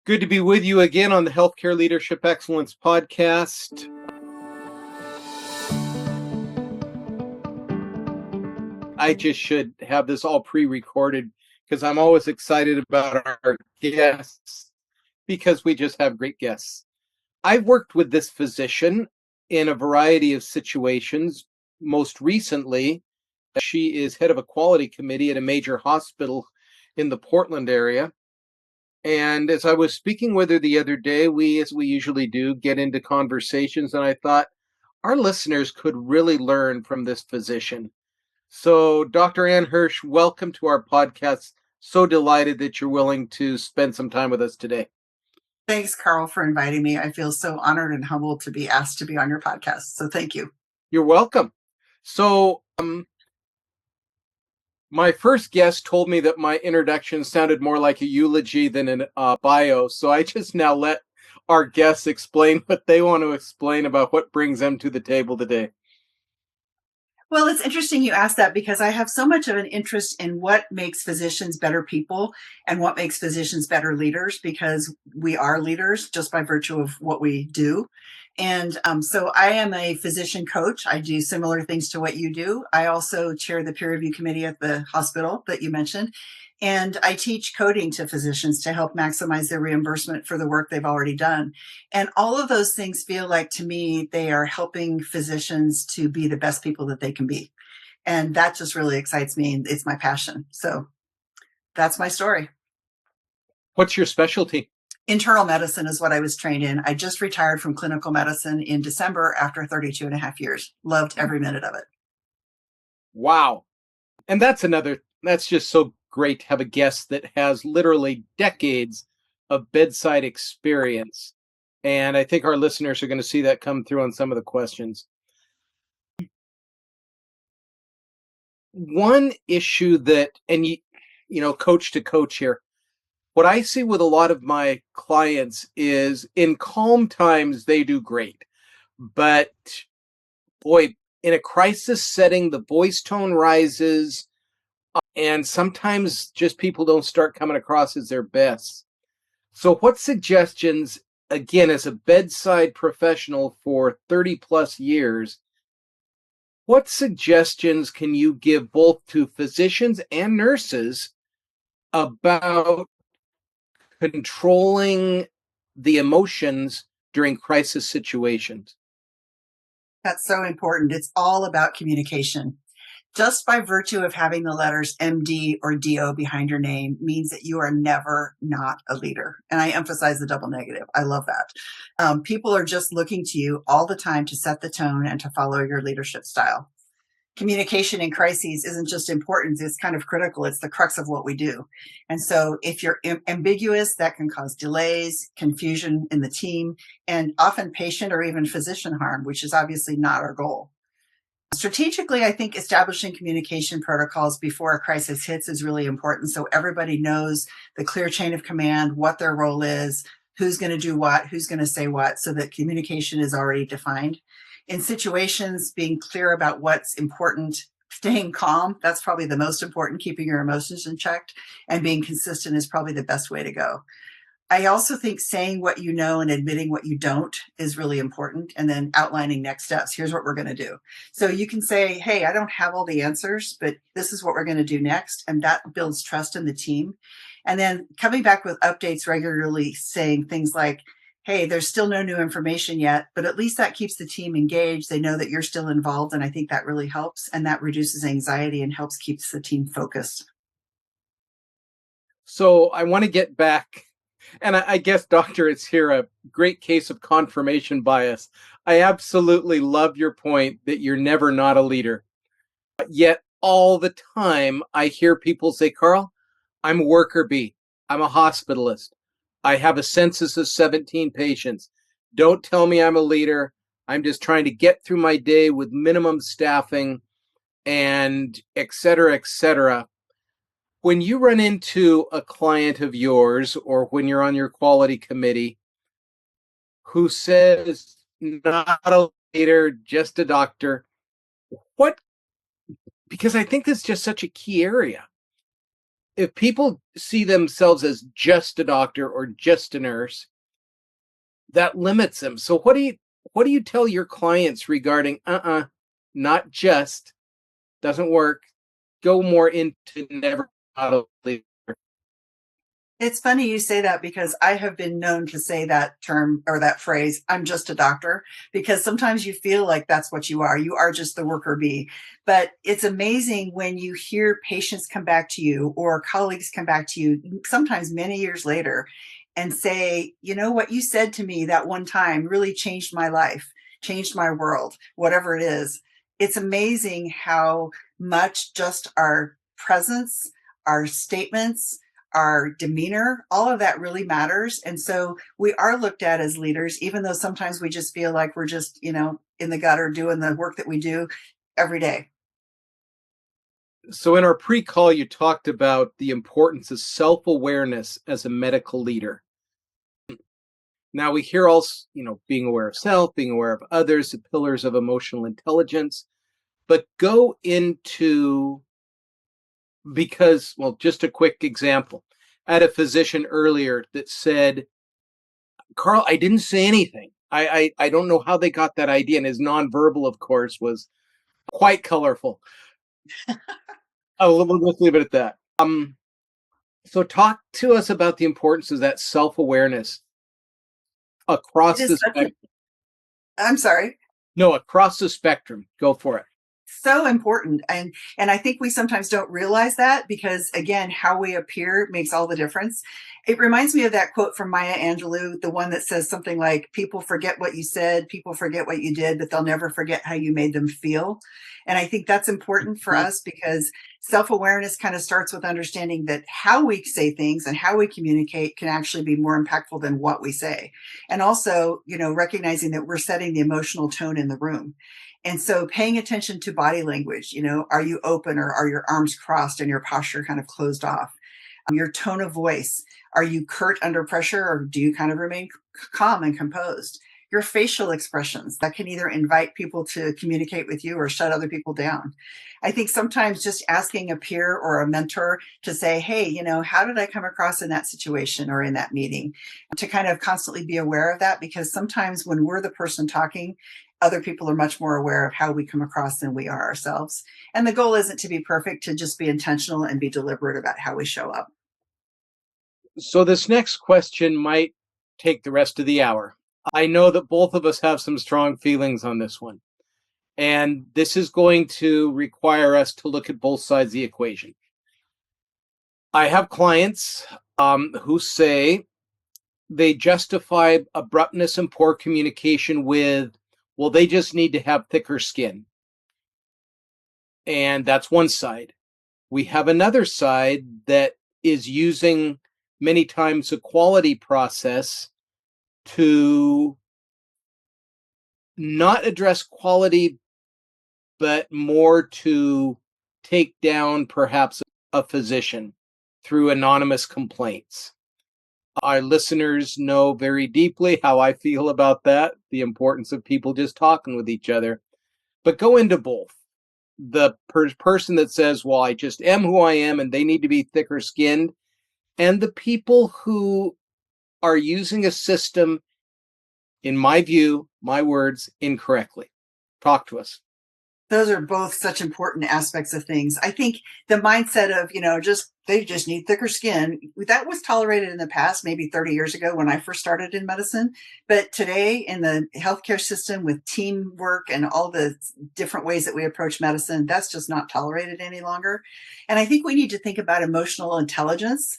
Good to be with you again on the Healthcare Leadership Excellence Podcast. I just should have this all pre-recorded because I'm always excited about our guests because we just have great guests. I've worked with this physician in a variety of situations. Most recently, she is head of a quality committee at a major hospital in the Portland area. And as I was speaking with her the other day, as we usually do, get into conversations, and I thought our listeners could really learn from this physician. So, Dr. Ann Hirsch, welcome to our podcast. So delighted that you're willing to spend some time with us today. Thanks, Carl, for inviting me. I feel so honored and humbled to be asked to be on your podcast. So thank you. You're welcome. So, my first guest told me that my introduction sounded more like a eulogy than a bio. So I just now let our guests explain what they want to explain about what brings them to the table today. Well, it's interesting you asked that because I have so much of an interest in what makes physicians better people and what makes physicians better leaders, because we are leaders just by virtue of what we do. And so I am a physician coach. I do similar things to what you do. I also chair the peer review committee at the hospital that you mentioned. And I teach coding to physicians to help maximize their reimbursement for the work they've already done. And all of those things feel like, to me, they are helping physicians to be the best people that they can be. And that just really excites me. It's my passion. So that's my story. What's your specialty? Internal medicine is what I was trained in. I just retired from clinical medicine in December after 32 and a half years. Loved every minute of it. Wow. And that's just so great to have a guest that has literally decades of bedside experience. And I think our listeners are going to see that come through on some of the questions. One issue that, and coach to coach here, what I see with a lot of my clients is in calm times, they do great. But boy, in a crisis setting, the voice tone rises, and sometimes just people don't start coming across as their best. So what suggestions, again, as a bedside professional for 30 plus years, what suggestions can you give both to physicians and nurses about controlling the emotions during crisis situations? That's so important. It's all about communication. Just by virtue of having the letters MD or DO behind your name means that you are never not a leader. And I emphasize the double negative. I love that. People are just looking to you all the time to set the tone and to follow your leadership style. Communication in crises isn't just important, it's kind of critical. It's the crux of what we do. And so if you're ambiguous, that can cause delays, confusion in the team, and often patient or even physician harm, which is obviously not our goal. Strategically, I think establishing communication protocols before a crisis hits is really important. So everybody knows the clear chain of command, what their role is, who's going to do what, who's going to say what, so that communication is already defined. In situations, being clear about what's important, staying calm, that's probably the most important, keeping your emotions in check, and being consistent is probably the best way to go. I also think saying what you know and admitting what you don't is really important, and then outlining next steps. Here's what we're going to do. So you can say, hey, I don't have all the answers, but this is what we're going to do next. And that builds trust in the team. And then coming back with updates regularly, saying things like, hey, there's still no new information yet, but at least that keeps the team engaged. They know that you're still involved. And I think that really helps. And that reduces anxiety and helps keeps the team focused. So I want to get back. And I guess, Doctor, it's here a great case of confirmation bias. I absolutely love your point that you're never not a leader. Yet all the time I hear people say, Carl, I'm worker bee. I'm a hospitalist. I have a census of 17 patients. Don't tell me I'm a leader. I'm just trying to get through my day with minimum staffing and et cetera, et cetera. When you run into a client of yours or when you're on your quality committee who says, not a leader, just a doctor, because I think this is just such a key area. if people see themselves as just a doctor or just a nurse, that limits them. So what do you tell your clients regarding not just, doesn't work, go more into never not a leader? It's funny you say that because I have been known to say that term or that phrase, I'm just a doctor, because sometimes you feel like that's what you are. You are just the worker bee. But it's amazing when you hear patients come back to you or colleagues come back to you, sometimes many years later, and say, you know, what you said to me that one time really changed my life, changed my world, whatever it is. It's amazing how much just our presence, our statements, our demeanor, all of that really matters. And so we are looked at as leaders, even though sometimes we just feel like we're just, in the gutter doing the work that we do every day. So in our pre-call, you talked about the importance of self-awareness as a medical leader. Now we hear also, being aware of self, being aware of others, the pillars of emotional intelligence, but go into, because, well, just a quick example. I had a physician earlier that said, Carl, I didn't say anything. I don't know how they got that idea. And his nonverbal, of course, was quite colorful. Let's leave it at that. So talk to us about the importance of that self-awareness It across is the such a, spectrum. I'm sorry. No, across the spectrum. Go for it. So important, and I think we sometimes don't realize that because again how we appear makes all the difference. It reminds me of that quote from Maya Angelou, the one that says something like, people forget what you said, people forget what you did, but they'll never forget how you made them feel. And I think that's important for Mhm. us because self-awareness kind of starts with understanding that how we say things and how we communicate can actually be more impactful than what we say. And also, recognizing that we're setting the emotional tone in the room. And so paying attention to body language, are you open or are your arms crossed and your posture kind of closed off? Your tone of voice, are you curt under pressure or do you kind of remain calm and composed? Your facial expressions that can either invite people to communicate with you or shut other people down. I think sometimes just asking a peer or a mentor to say, hey, how did I come across in that situation or in that meeting? To kind of constantly be aware of that, because sometimes when we're the person talking, other people are much more aware of how we come across than we are ourselves. And the goal isn't to be perfect, to just be intentional and be deliberate about how we show up. So this next question might take the rest of the hour. I know that both of us have some strong feelings on this one. And this is going to require us to look at both sides of the equation. I have clients who say they justify abruptness and poor communication with, well, they just need to have thicker skin. And that's one side. We have another side that is using many times a quality process to not address quality, but more to take down perhaps a physician through anonymous complaints. Our listeners know very deeply how I feel about that, the importance of people just talking with each other. But go into both. The person that says, well, I just am who I am and they need to be thicker skinned, and the people who are using a system, in my view, my words, incorrectly. Talk to us. Those are both such important aspects of things. I think the mindset of, just they just need thicker skin, that was tolerated in the past, maybe 30 years ago when I first started in medicine. But today in the healthcare system with teamwork and all the different ways that we approach medicine, that's just not tolerated any longer. And I think we need to think about emotional intelligence,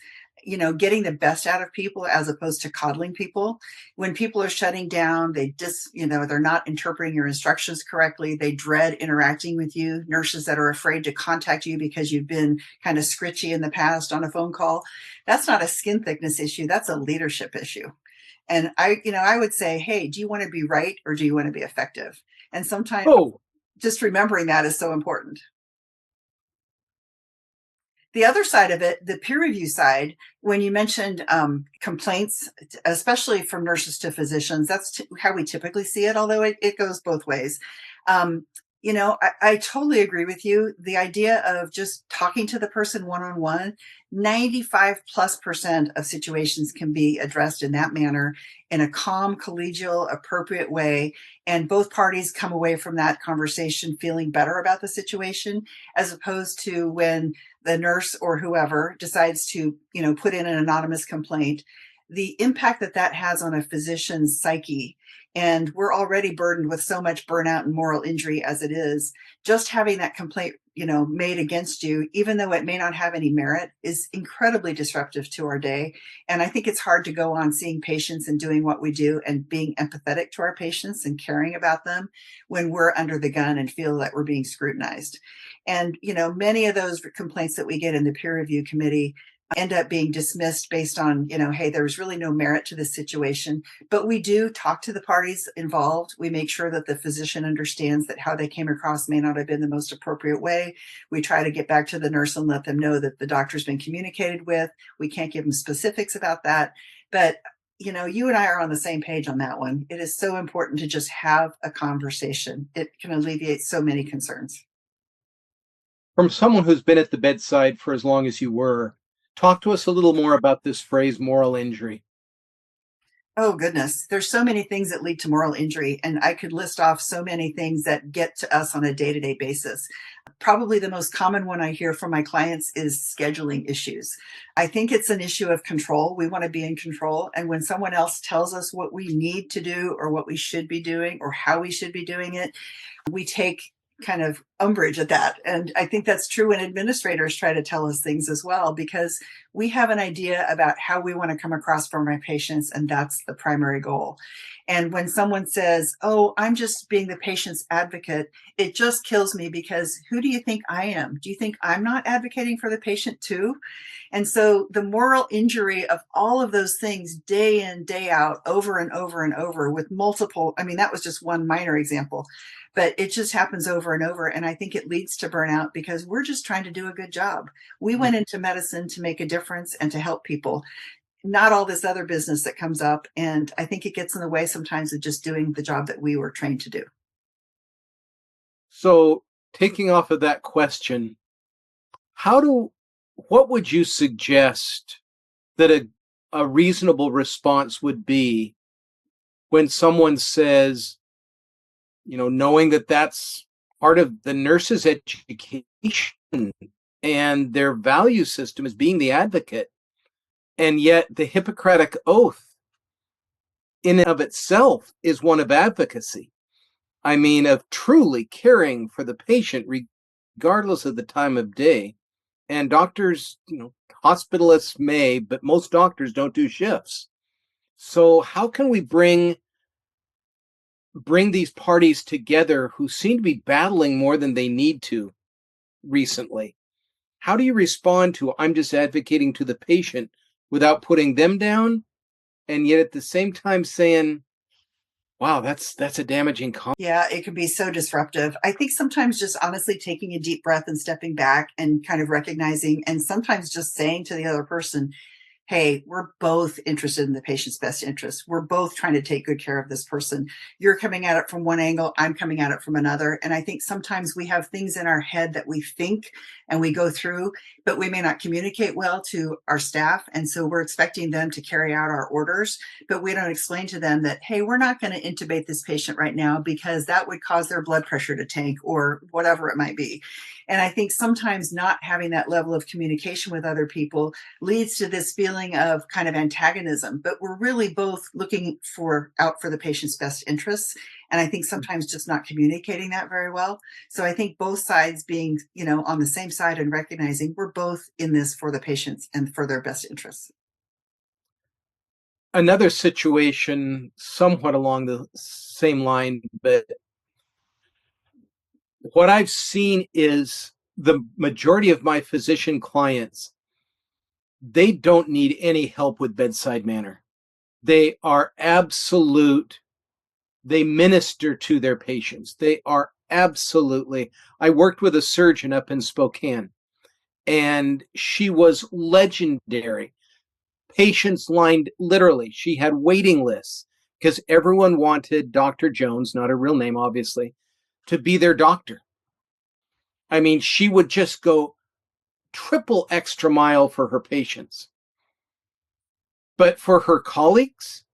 getting the best out of people as opposed to coddling people. When people are shutting down, they're not interpreting your instructions correctly. They dread interacting with you. Nurses that are afraid to contact you because you've been kind of scritchy in the past on a phone call. That's not a skin thickness issue. That's a leadership issue. And I would say, hey, do you want to be right or do you want to be effective? And sometimes Oh, just remembering that is so important. The other side of it, the peer review side, when you mentioned complaints, especially from nurses to physicians, that's how we typically see it, although it goes both ways. Um, I totally agree with you. The idea of just talking to the person one on one, 95+% of situations can be addressed in that manner in a calm, collegial, appropriate way. And both parties come away from that conversation feeling better about the situation, as opposed to when the nurse or whoever decides to, put in an anonymous complaint. The impact that that has on a physician's psyche, and we're already burdened with so much burnout and moral injury as it is. Just having that complaint, made against you, even though it may not have any merit, is incredibly disruptive to our day. And I think it's hard to go on seeing patients and doing what we do and being empathetic to our patients and caring about them when we're under the gun and feel that we're being scrutinized. And, many of those complaints that we get in the peer review committee end up being dismissed based on, hey, there's really no merit to this situation. But we do talk to the parties involved. We make sure that the physician understands that how they came across may not have been the most appropriate way. We try to get back to the nurse and let them know that the doctor's been communicated with. We can't give them specifics about that. But you and I are on the same page on that one. It is so important to just have a conversation. It can alleviate so many concerns. From someone who's been at the bedside for as long as you were, talk to us a little more about this phrase, moral injury. Oh, goodness. There's so many things that lead to moral injury, and I could list off so many things that get to us on a day-to-day basis. Probably the most common one I hear from my clients is scheduling issues. I think it's an issue of control. We want to be in control. And when someone else tells us what we need to do or what we should be doing or how we should be doing it, we take kind of umbrage at that. And I think that's true when administrators try to tell us things as well, because we have an idea about how we want to come across for my patients, and that's the primary goal. And when someone says, oh, I'm just being the patient's advocate, it just kills me, because who do you think I am? Do you think I'm not advocating for the patient too? And so the moral injury of all of those things day in, day out, over and over and over with multiple, I mean, that was just one minor example, but it just happens over and over. And I think it leads to burnout because we're just trying to do a good job. We went into medicine to make a difference and to help people, not all this other business that comes up. And I think it gets in the way sometimes of just doing the job that we were trained to do. So, taking off of that question, what would you suggest that a reasonable response would be when someone says, knowing that that's part of the nurse's education and their value system is being the advocate, and yet the Hippocratic Oath in and of itself is one of advocacy. I mean, of truly caring for the patient regardless of the time of day. And doctors, hospitalists may, but most doctors don't do shifts. So how can we bring these parties together who seem to be battling more than they need to recently? How do you respond to, I'm just advocating to the patient without putting them down, and yet at the same time saying, wow, that's a damaging comment? Yeah, it can be so disruptive. I think sometimes just honestly taking a deep breath and stepping back and kind of recognizing, and sometimes just saying to the other person, hey, we're both interested in the patient's best interest. We're both trying to take good care of this person. You're coming at it from one angle, I'm coming at it from another. And I think sometimes we have things in our head that we think and we go through, but we may not communicate well to our staff. And so we're expecting them to carry out our orders, but we don't explain to them that, hey, we're not going to intubate this patient right now because that would cause their blood pressure to tank or whatever it might be. And I think sometimes not having that level of communication with other people leads to this feeling of kind of antagonism, but we're really both looking out for the patient's best interests. And I think sometimes just not communicating that very well. So I think both sides being, on the same side and recognizing we're both in this for the patients and for their best interests. Another situation somewhat along the same line, but what I've seen is the majority of my physician clients, they don't need any help with bedside manner. They are they minister to their patients. They are absolutely, I worked with a surgeon up in Spokane, and she was legendary. Patients lined, literally, she had waiting lists because everyone wanted Dr. Jones, not her real name, obviously, to be their doctor. I mean, she would just go triple extra mile for her patients. But for her colleagues,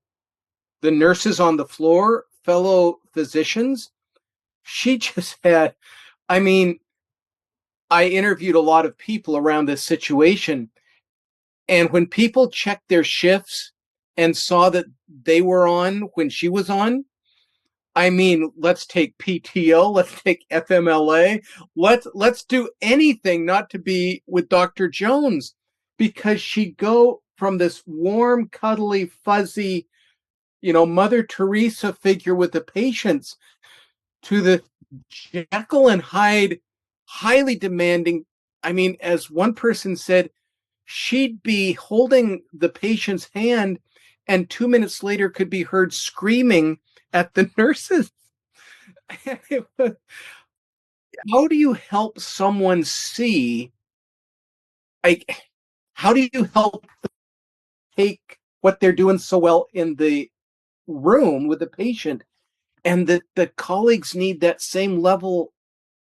the nurses on the floor, fellow physicians, she just had, I mean, I interviewed a lot of people around this situation. And when people checked their shifts and saw that they were on when she was on, I mean, let's take PTO, let's take FMLA, let's do anything not to be with Dr. Jones, because she'd go from this warm, cuddly, fuzzy, Mother Teresa figure with the patients to the Jekyll and Hyde, highly demanding. I mean, as one person said, she'd be holding the patient's hand and 2 minutes later could be heard screaming at the nurses. How do you help someone see, like, how do you help take what they're doing so well in the room with the patient, and the colleagues need that same level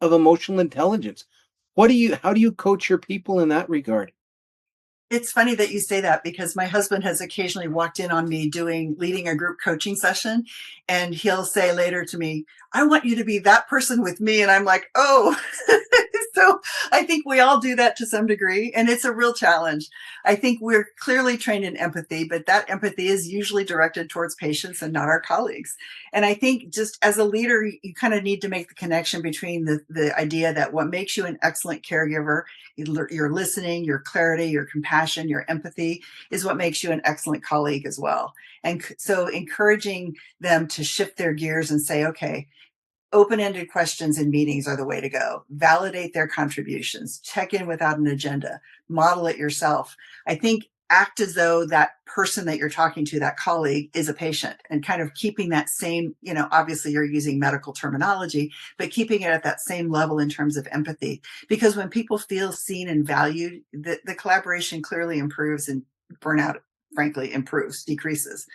of emotional intelligence? How do you coach your people in that regard? It's funny that you say that because my husband has occasionally walked in on me leading a group coaching session, and he'll say later to me, "I want you to be that person with me." And I'm like, "Oh." So I think we all do that to some degree, and it's a real challenge. I think we're clearly trained in empathy, but that empathy is usually directed towards patients and not our colleagues. And I think just as a leader, you kind of need to make the connection between the idea that what makes you an excellent caregiver, your listening, your clarity, your compassion, your empathy, is what makes you an excellent colleague as well. And so encouraging them to shift their gears and say, okay, open-ended questions in meetings are the way to go. Validate their contributions, check in without an agenda, model it yourself. I think act as though that person that you're talking to, that colleague, is a patient, and kind of keeping that same, obviously you're using medical terminology, but keeping it at that same level in terms of empathy. Because when people feel seen and valued, the collaboration clearly improves, and burnout, frankly, decreases.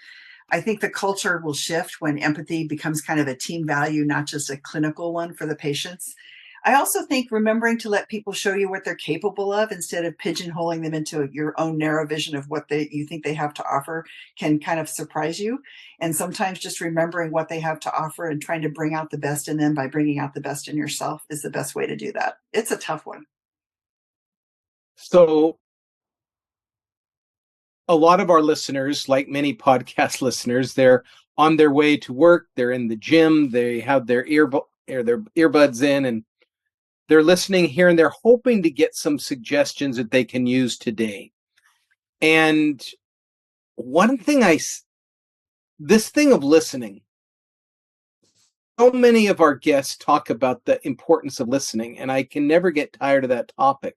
I think the culture will shift when empathy becomes kind of a team value, not just a clinical one for the patients. I also think remembering to let people show you what they're capable of instead of pigeonholing them into your own narrow vision of what you think they have to offer can kind of surprise you. And sometimes just remembering what they have to offer and trying to bring out the best in them by bringing out the best in yourself is the best way to do that. It's a tough one. So a lot of our listeners, like many podcast listeners, they're on their way to work, they're in the gym, they have their earbuds in, and they're listening here, and they're hoping to get some suggestions that they can use today. And one thing this thing of listening, so many of our guests talk about the importance of listening, and I can never get tired of that topic.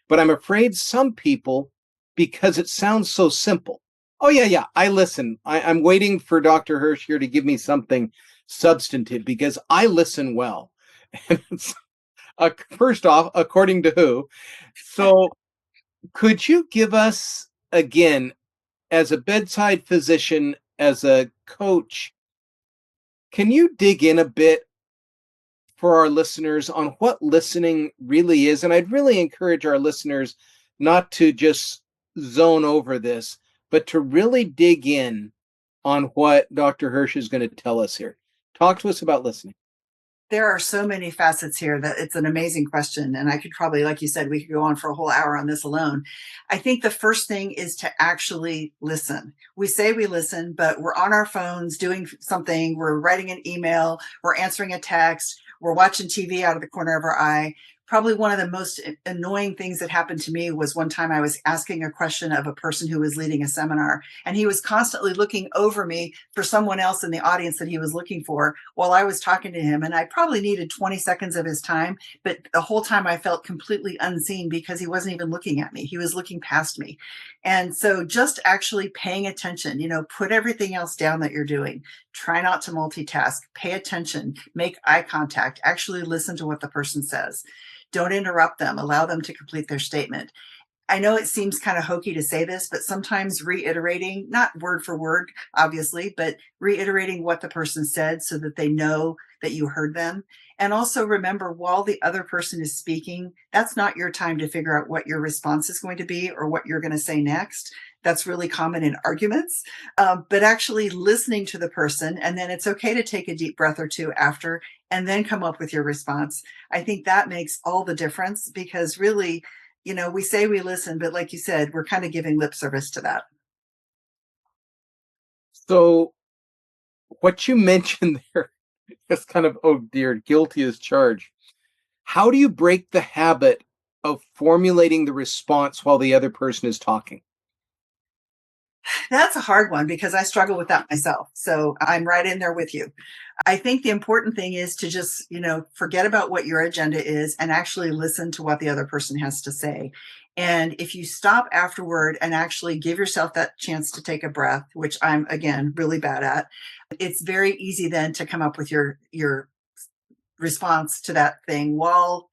But I'm afraid some people, because it sounds so simple, oh, yeah, I listen. I'm waiting for Dr. Hirsch here to give me something substantive because I listen well. And it's, first off, according to who? So could you give us, again, as a bedside physician, as a coach, can you dig in a bit for our listeners on what listening really is? And I'd really encourage our listeners not to just zone over this, but to really dig in on what Dr. Hirsch is going to tell us here. Talk to us about listening. There are so many facets here that it's an amazing question. And I could probably, like you said, we could go on for a whole hour on this alone. I think the first thing is to actually listen. We say we listen, but we're on our phones doing something. We're writing an email. We're answering a text. We're watching TV out of the corner of our eye. Probably one of the most annoying things that happened to me was one time I was asking a question of a person who was leading a seminar, and he was constantly looking over me for someone else in the audience that he was looking for while I was talking to him. And I probably needed 20 seconds of his time, but the whole time I felt completely unseen because he wasn't even looking at me. He was looking past me. And so just actually paying attention, put everything else down that you're doing. Try not to multitask, pay attention, make eye contact, actually listen to what the person says. Don't interrupt them. Allow them to complete their statement. I know it seems kind of hokey to say this, but sometimes reiterating, not word for word, obviously, but reiterating what the person said so that they know that you heard them. And also remember, while the other person is speaking, that's not your time to figure out what your response is going to be or what you're going to say next. That's really common in arguments, but actually listening to the person. And then it's okay to take a deep breath or two after and then come up with your response. I think that makes all the difference because really, we say we listen, but like you said, we're kind of giving lip service to that. So what you mentioned there is kind of, oh dear, guilty as charged. How do you break the habit of formulating the response while the other person is talking? That's a hard one because I struggle with that myself. So I'm right in there with you. I think the important thing is to just, forget about what your agenda is and actually listen to what the other person has to say. And if you stop afterward and actually give yourself that chance to take a breath, which I'm again really bad at, it's very easy then to come up with your response to that thing while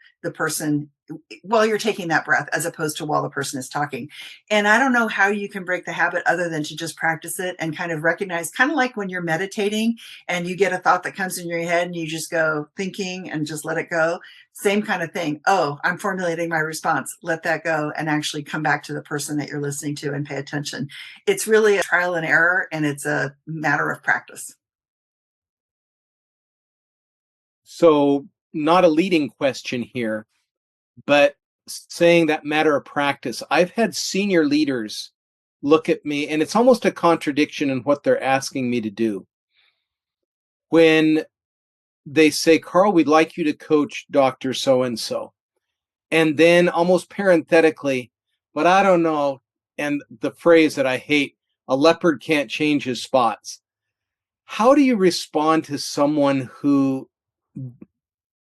you're taking that breath as opposed to while the person is talking. And I don't know how you can break the habit other than to just practice it and kind of recognize, kind of like when you're meditating and you get a thought that comes in your head and you just go thinking and just let it go. Same kind of thing. Oh, I'm formulating my response. Let that go and actually come back to the person that you're listening to and pay attention. It's really a trial and error, and it's a matter of practice. So, not a leading question here, but saying that matter of practice. I've had senior leaders look at me, and it's almost a contradiction in what they're asking me to do. When they say, Carl, we'd like you to coach Dr. So and so. And then almost parenthetically, but I don't know. And the phrase that I hate, a leopard can't change his spots. How do you respond to someone who,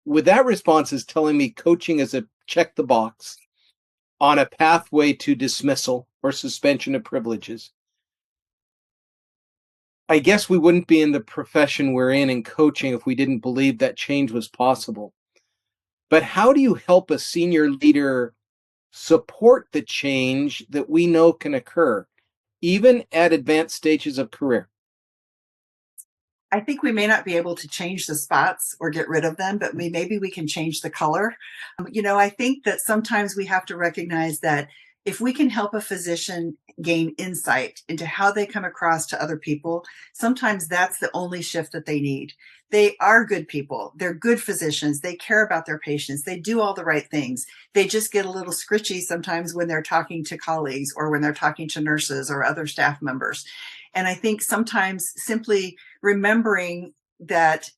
with that response, is telling me coaching is a check the box on a pathway to dismissal or suspension of privileges? I guess we wouldn't be in the profession we're in coaching if we didn't believe that change was possible. But how do you help a senior leader support the change that we know can occur, even at advanced stages of career? I think we may not be able to change the spots or get rid of them, but maybe we can change the color. I think that sometimes we have to recognize that if we can help a physician gain insight into how they come across to other people, sometimes that's the only shift that they need. They are good people. They're good physicians. They care about their patients. They do all the right things. They just get a little scritchy sometimes when they're talking to colleagues or when they're talking to nurses or other staff members. And I think sometimes simply remembering that,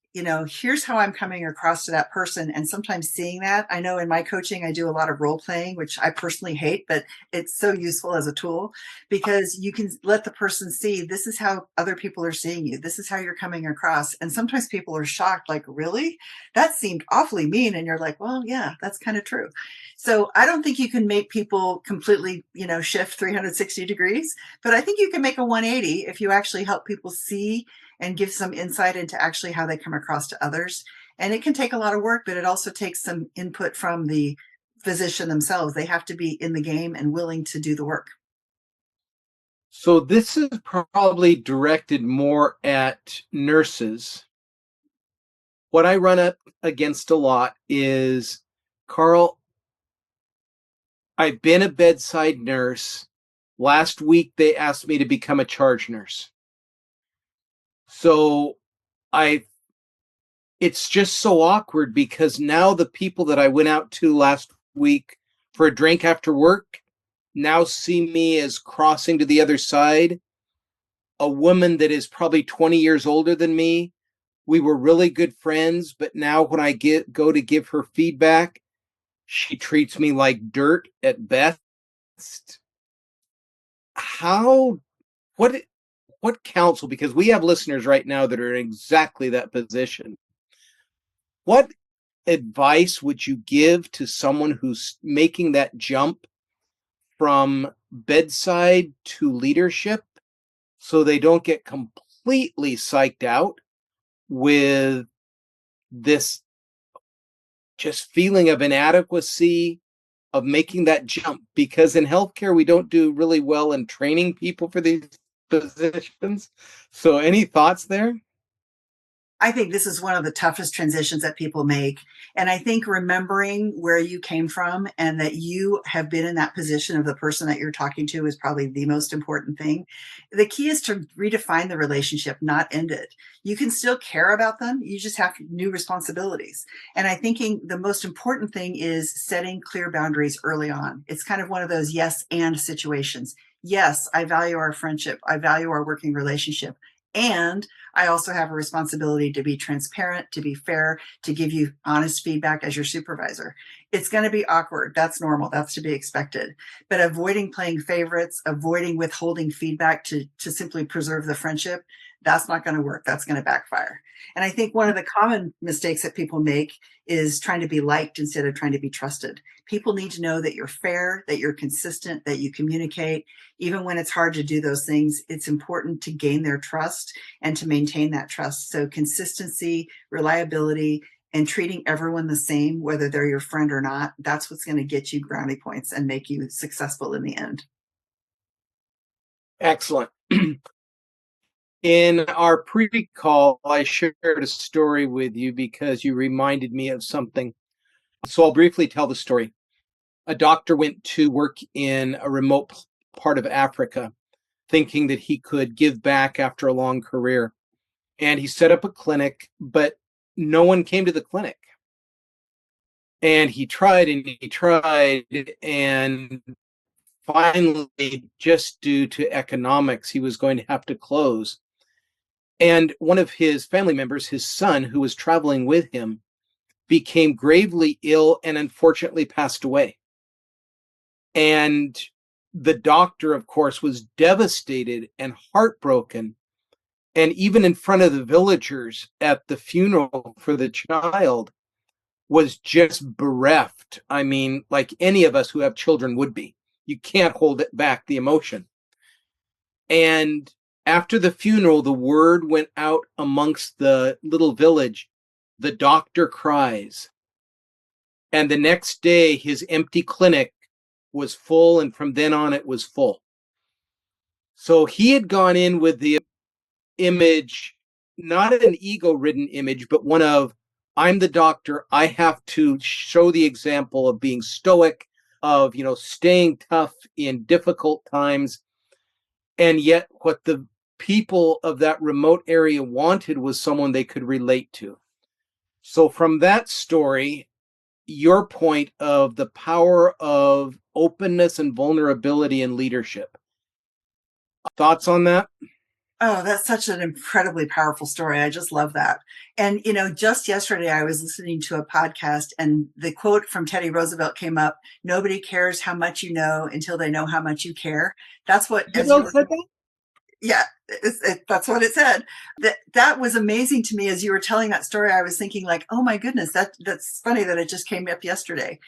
here's how I'm coming across to that person. And sometimes seeing that, I know in my coaching, I do a lot of role playing, which I personally hate, but it's so useful as a tool because you can let the person see this is how other people are seeing you. This is how you're coming across. And sometimes people are shocked, like, really? That seemed awfully mean. And you're like, well, yeah, that's kind of true. So I don't think you can make people completely, shift 360 degrees, but I think you can make a 180 if you actually help people see and give some insight into actually how they come across to others. And it can take a lot of work, but it also takes some input from the physician themselves. They have to be in the game and willing to do the work. So this is probably directed more at nurses. What I run up against a lot is, Carl, I've been a bedside nurse. Last week, they asked me to become a charge nurse. So I it's just so awkward because now the people that I went out to last week for a drink after work now see me as crossing to the other side. A woman that is probably 20 years older than me. We were really good friends, but now when I go to give her feedback, she treats me like dirt at best. How what what counsel, because we have listeners right now that are in exactly that position. What advice would you give to someone who's making that jump from bedside to leadership so they don't get completely psyched out with this just feeling of inadequacy of making that jump? Because in healthcare, we don't do really well in training people for these positions. So any thoughts there? I think this is one of the toughest transitions that people make. And I think remembering where you came from and that you have been in that position of the person that you're talking to is probably the most important thing. The key is to redefine the relationship, not end it. You can still care about them, you just have new responsibilities. And I thinking the most important thing is setting clear boundaries early on. It's kind of one of those yes and situations. Yes, I value our friendship, I value our working relationship. And I also have a responsibility to be transparent, to be fair, to give you honest feedback as your supervisor. It's going to be awkward. That's normal. That's to be expected. But avoiding playing favorites, avoiding withholding feedback to simply preserve the friendship, that's not going to work. That's going to backfire. And I think one of the common mistakes that people make is trying to be liked instead of trying to be trusted. People need to know that you're fair, that you're consistent, that you communicate. Even when it's hard to do those things, it's important to gain their trust and to maintain that trust. So consistency, reliability, and treating everyone the same, whether they're your friend or not, that's what's going to get you brownie points and make you successful in the end. Excellent. In our pre-call, I shared a story with you because you reminded me of something. So I'll briefly tell the story. A doctor went to work in a remote part of Africa, thinking that he could give back after a long career. And he set up a clinic, but no one came to the clinic. And he tried and he tried, and finally, just due to economics, he was going to have to close. And one of his family members, his son, who was traveling with him, became gravely ill and unfortunately passed away. And the doctor, of course, was devastated and heartbroken. And even in front of the villagers at the funeral for the child, was just bereft. I mean, like any of us who have children would be. You can't hold it back, the emotion. And after the funeral, the word went out amongst the little village, the doctor cries. And the next day, his empty clinic was full, and from then on, it was full. So he had gone in with the image, not an ego-ridden image, but one of, I'm the doctor. I have to show the example of being stoic, of, staying tough in difficult times. And yet what the people of that remote area wanted was someone they could relate to. So from that story, your point of the power of openness and vulnerability in leadership. Thoughts on that? Oh, that's such an incredibly powerful story. I just love that. And, just yesterday I was listening to a podcast and the quote from Teddy Roosevelt came up: nobody cares how much you know until they know how much you care. That's what, as you Well were, said that? yeah, that's what it said. That was amazing to me as you were telling that story. I was thinking like, oh my goodness, that's funny that it just came up yesterday.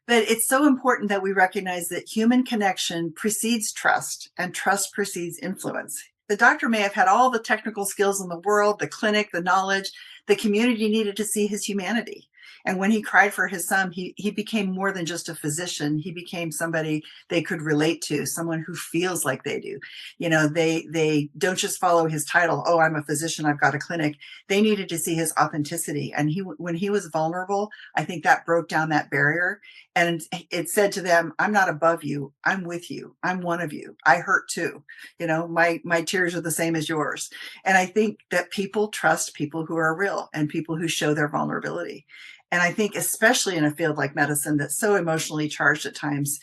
But it's so important that we recognize that human connection precedes trust and trust precedes influence. The doctor may have had all the technical skills in the world, the clinic, the knowledge. The community needed to see his humanity. And when he cried for his son, he became more than just a physician. He became somebody they could relate to, someone who feels like they do. They don't just follow his title. Oh, I'm a physician, I've got a clinic. They needed to see his authenticity. And when he was vulnerable, I think that broke down that barrier. And it said to them, I'm not above you. I'm with you. I'm one of you. I hurt too. My tears are the same as yours. And I think that people trust people who are real and people who show their vulnerability. And I think, especially in a field like medicine that's so emotionally charged at times,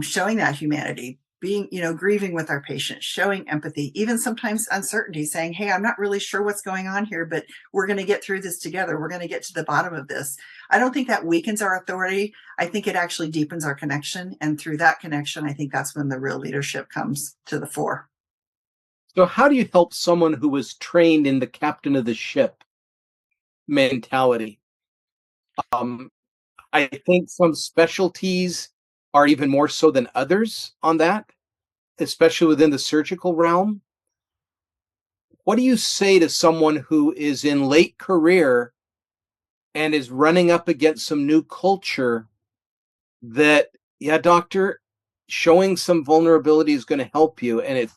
showing that humanity, being, grieving with our patients, showing empathy, even sometimes uncertainty, saying, hey, I'm not really sure what's going on here, but we're going to get through this together. We're going to get to the bottom of this. I don't think that weakens our authority. I think it actually deepens our connection. And through that connection, I think that's when the real leadership comes to the fore. So how do you help someone who was trained in the captain of the ship mentality? I think some specialties are even more so than others on that, especially within the surgical realm. What do you say to someone who is in late career and is running up against some new culture that yeah, doctor, showing some vulnerability is going to help you, and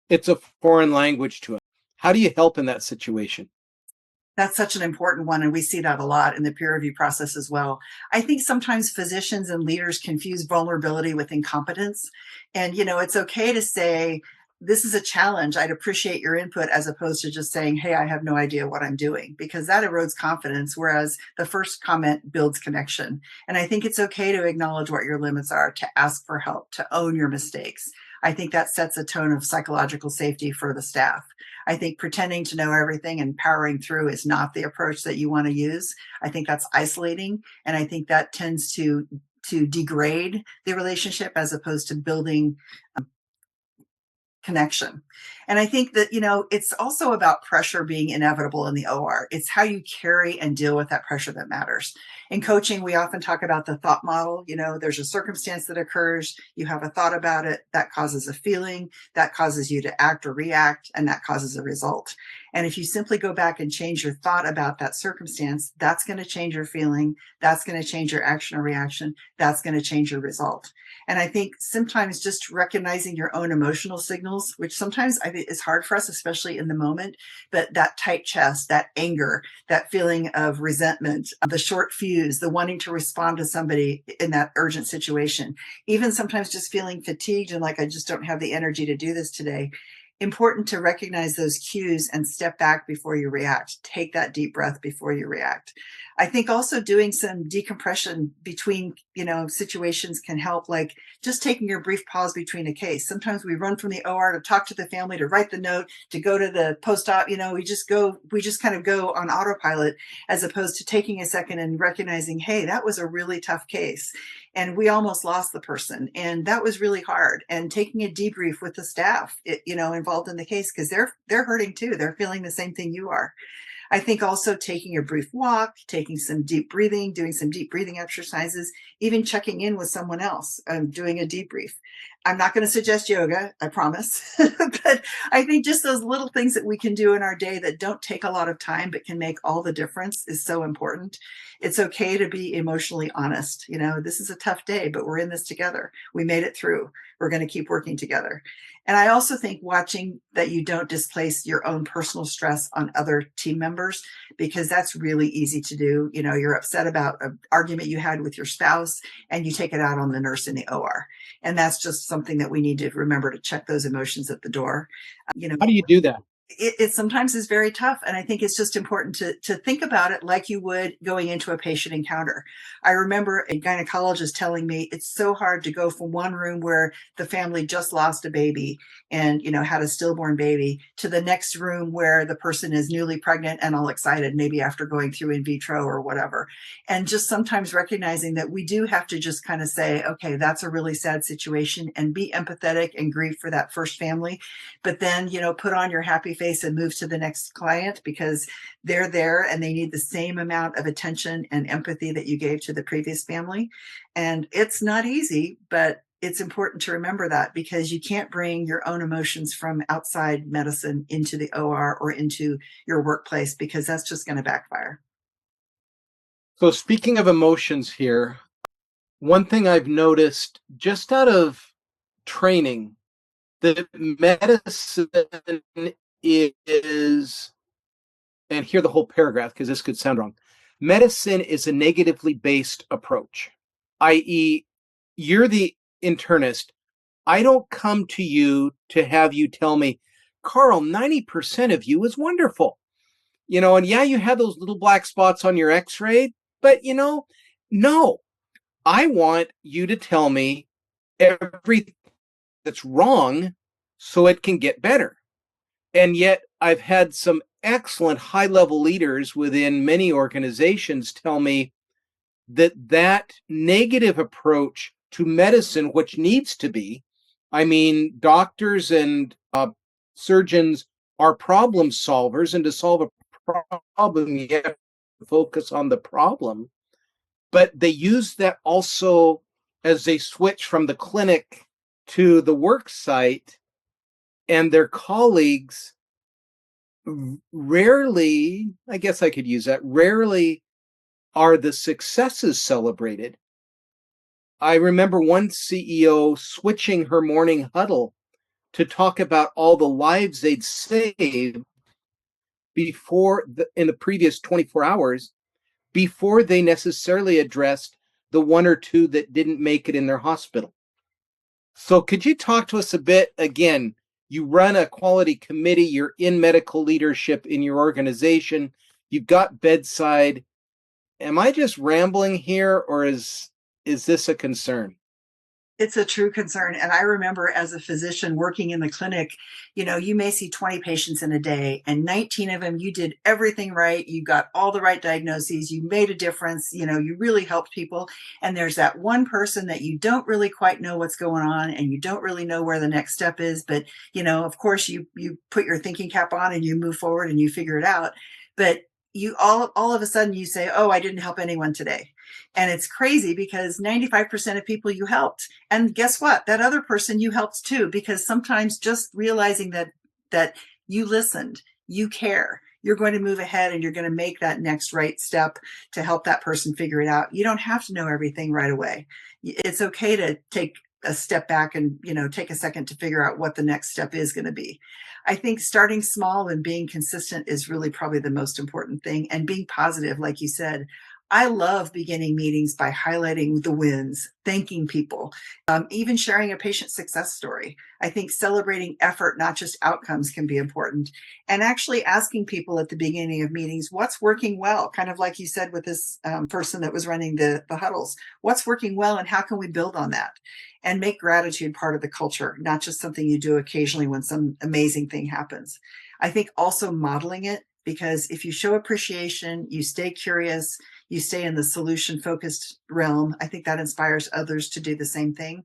it's a foreign language to him. How do you help in that situation? That's such an important one, and we see that a lot in the peer review process as well. I think sometimes physicians and leaders confuse vulnerability with incompetence. And, it's okay to say, this is a challenge. I'd appreciate your input, as opposed to just saying, hey, I have no idea what I'm doing, because that erodes confidence. Whereas the first comment builds connection. And I think it's okay to acknowledge what your limits are, to ask for help, to own your mistakes. I think that sets a tone of psychological safety for the staff. I think pretending to know everything and powering through is not the approach that you want to use. I think that's isolating, and I think that tends to degrade the relationship as opposed to building connection. And I think that, it's also about pressure being inevitable in the OR. It's how you carry and deal with that pressure that matters. In coaching, we often talk about the thought model. There's a circumstance that occurs, you have a thought about it, that causes a feeling, that causes you to act or react, and that causes a result. And if you simply go back and change your thought about that circumstance, that's going to change your feeling, that's going to change your action or reaction, that's going to change your result. And I think sometimes just recognizing your own emotional signals, which sometimes I think is hard for us, especially in the moment, but that tight chest, that anger, that feeling of resentment, the short fuse, the wanting to respond to somebody in that urgent situation, even sometimes just feeling fatigued and like, I just don't have the energy to do this today. Important to recognize those cues and step back before you react. Take that deep breath before you react. I think also doing some decompression between, situations can help, like just taking your brief pause between a case. Sometimes we run from the OR to talk to the family, to write the note, to go to the post-op, we just kind of go on autopilot, as opposed to taking a second and recognizing, hey, that was a really tough case. And we almost lost the person. And that was really hard. And taking a debrief with the staff, involved in the case, because they're hurting too. They're feeling the same thing you are. I think also taking a brief walk, taking some deep breathing, doing some deep breathing exercises, even checking in with someone else, doing a debrief. I'm not going to suggest yoga, I promise. But I think just those little things that we can do in our day that don't take a lot of time but can make all the difference is so important. It's okay to be emotionally honest. This is a tough day, but we're in this together. We made it through. We're going to keep working together. And I also think watching that you don't displace your own personal stress on other team members, because that's really easy to do. You're upset about an argument you had with your spouse and you take it out on the nurse in the OR. And that's just something that we need to remember, to check those emotions at the door. You know, How do you do that? it sometimes is very tough. And I think it's just important to think about it like you would going into a patient encounter. I remember a gynecologist telling me it's so hard to go from one room where the family just lost a baby and, had a stillborn baby, to the next room where the person is newly pregnant and all excited, maybe after going through in vitro or whatever. And just sometimes recognizing that we do have to just kind of say, okay, that's a really sad situation, and be empathetic and grieve for that first family, but then, put on your happy face and move to the next client, because they're there and they need the same amount of attention and empathy that you gave to the previous family. And it's not easy, but it's important to remember that, because you can't bring your own emotions from outside medicine into the OR or into your workplace, because that's just going to backfire. So, speaking of emotions here, one thing I've noticed just out of training, that medicine is, and hear the whole paragraph because this could sound wrong. Medicine is a negatively based approach, i.e., you're the internist. I don't come to you to have you tell me, Carl, 90% of you is wonderful. And yeah, you have those little black spots on your x ray, but no, I want you to tell me everything that's wrong so it can get better. And yet, I've had some excellent high level leaders within many organizations tell me that negative approach to medicine, which needs to be, I mean, doctors and surgeons are problem solvers, and to solve a problem, you have to focus on the problem. But they use that also as they switch from the clinic to the work site, and their colleagues rarely, I guess I could use that, rarely are the successes celebrated. I remember one CEO switching her morning huddle to talk about all the lives they'd saved in the previous 24 hours before they necessarily addressed the one or two that didn't make it in their hospital. So could you talk to us a bit again? You run a quality committee, you're in medical leadership in your organization, you've got bedside. Am I just rambling here, or is this a concern? It's a true concern. And I remember as a physician working in the clinic, you may see 20 patients in a day, and 19 of them, you did everything right. You got all the right diagnoses. You made a difference. You really helped people. And there's that one person that you don't really quite know what's going on, and you don't really know where the next step is. But, of course, you put your thinking cap on and you move forward and you figure it out. But you all of a sudden you say, oh, I didn't help anyone today. And it's crazy because 95% of people you helped. And guess what? That other person you helped too, because sometimes just realizing that you listened, you care, you're going to move ahead and you're going to make that next right step to help that person figure it out. You don't have to know everything right away. It's okay to take a step back and take a second to figure out what the next step is going to be. I think starting small and being consistent is really probably the most important thing, and being positive, like you said. I love beginning meetings by highlighting the wins, thanking people, even sharing a patient success story. I think celebrating effort, not just outcomes, can be important. And actually asking people at the beginning of meetings, what's working well? Kind of like you said with this person that was running the huddles. What's working well and how can we build on that? And make gratitude part of the culture, not just something you do occasionally when some amazing thing happens. I think also modeling it, because if you show appreciation, you stay curious, you stay in the solution focused realm, I think that inspires others to do the same thing.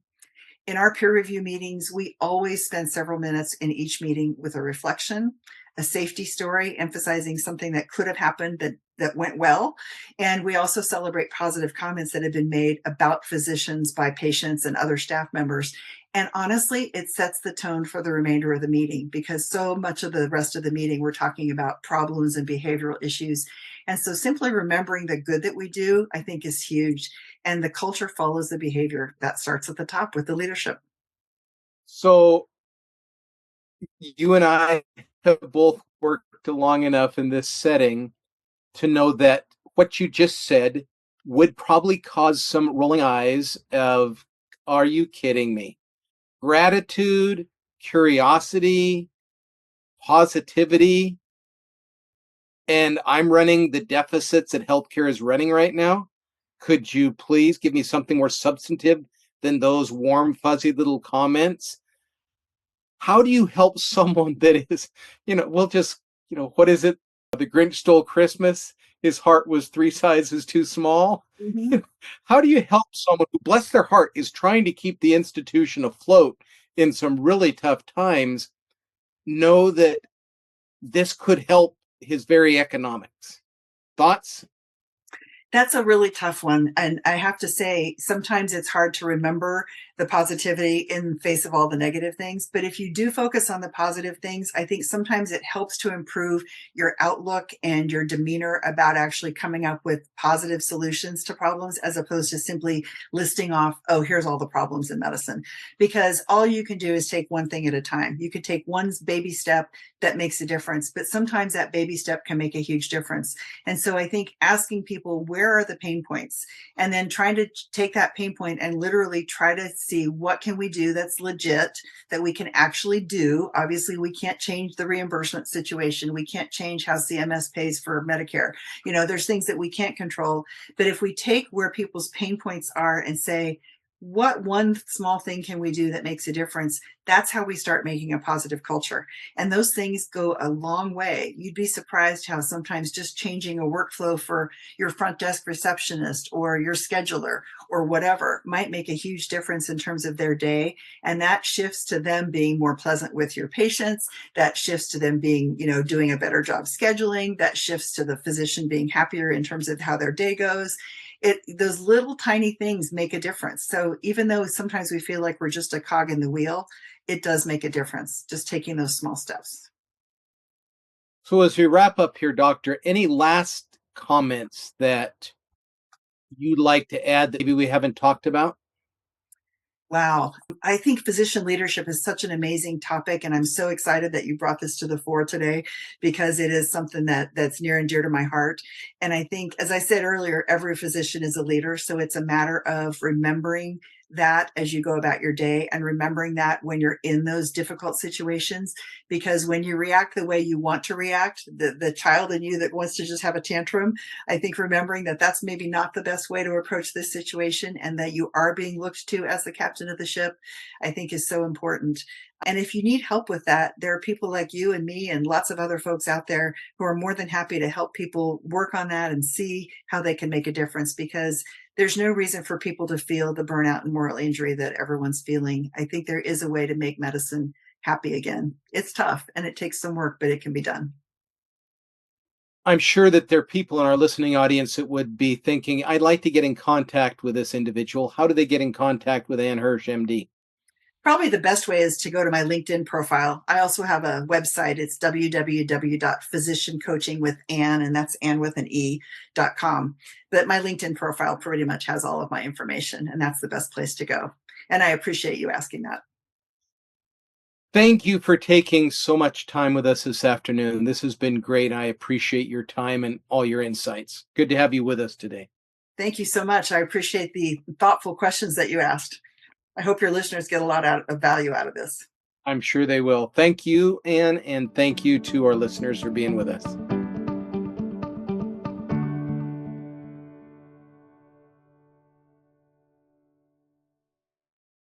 In our peer review meetings, we always spend several minutes in each meeting with a reflection, a safety story, emphasizing something that could have happened that went well. And we also celebrate positive comments that have been made about physicians by patients and other staff members. And honestly, it sets the tone for the remainder of the meeting, because so much of the rest of the meeting, we're talking about problems and behavioral issues. And so simply remembering the good that we do, I think, is huge. And the culture follows the behavior. That starts at the top with the leadership. So you and I have both worked long enough in this setting to know that what you just said would probably cause some rolling eyes of, are you kidding me? Gratitude, curiosity, positivity, and I'm running the deficits that healthcare is running right now. Could you please give me something more substantive than those warm, fuzzy little comments? How do you help someone that is, we'll just, what is it? The Grinch stole Christmas. His heart was three sizes too small. Mhm. How do you help someone who, bless their heart, is trying to keep the institution afloat in some really tough times, know that this could help his very economics? Thoughts? That's a really tough one. And I have to say, sometimes it's hard to remember the positivity in the face of all the negative things. But if you do focus on the positive things, I think sometimes it helps to improve your outlook and your demeanor about actually coming up with positive solutions to problems, as opposed to simply listing off, oh, here's all the problems in medicine. Because all you can do is take one thing at a time. You could take one baby step that makes a difference, but sometimes that baby step can make a huge difference. And so I think asking people, where are the pain points? And then trying to take that pain point and literally try to see, what can we do that's legit, that we can actually do. Obviously, we can't change the reimbursement situation. We can't change how CMS pays for Medicare. There's things that we can't control. But if we take where people's pain points are and say, what one small thing can we do that makes a difference? That's how we start making a positive culture. And those things go a long way. You'd be surprised how sometimes just changing a workflow for your front desk receptionist or your scheduler or whatever might make a huge difference in terms of their day. And that shifts to them being more pleasant with your patients. That shifts to them being, doing a better job scheduling. That shifts to the physician being happier in terms of how their day goes. Those little tiny things make a difference. So even though sometimes we feel like we're just a cog in the wheel, it does make a difference, just taking those small steps. So as we wrap up here, Doctor, any last comments that you'd like to add that maybe we haven't talked about? Wow. I think physician leadership is such an amazing topic, and I'm so excited that you brought this to the fore today because it is something that's near and dear to my heart. And I think, as I said earlier, every physician is a leader. So it's a matter of remembering that as you go about your day and remembering that when you're in those difficult situations, because when you react the way you want to react, the child in you that wants to just have a tantrum, I think remembering that that's maybe not the best way to approach this situation and that you are being looked to as the captain of the ship, I think is so important. And if you need help with that, there are people like you and me and lots of other folks out there who are more than happy to help people work on that and see how they can make a difference, because there's no reason for people to feel the burnout and moral injury that everyone's feeling. I think there is a way to make medicine happy again. It's tough and it takes some work, but it can be done. I'm sure that there are people in our listening audience that would be thinking, I'd like to get in contact with this individual. How do they get in contact with Ann Hirsch, MD? Probably the best way is to go to my LinkedIn profile. I also have a website. It's www.physiciancoachingwithann, and that's Ann with an E.com. But my LinkedIn profile pretty much has all of my information, and that's the best place to go. And I appreciate you asking that. Thank you for taking so much time with us this afternoon. This has been great. I appreciate your time and all your insights. Good to have you with us today. Thank you so much. I appreciate the thoughtful questions that you asked. I hope your listeners get a lot of value out of this. I'm sure they will. Thank you, Ann, and thank you to our listeners for being with us.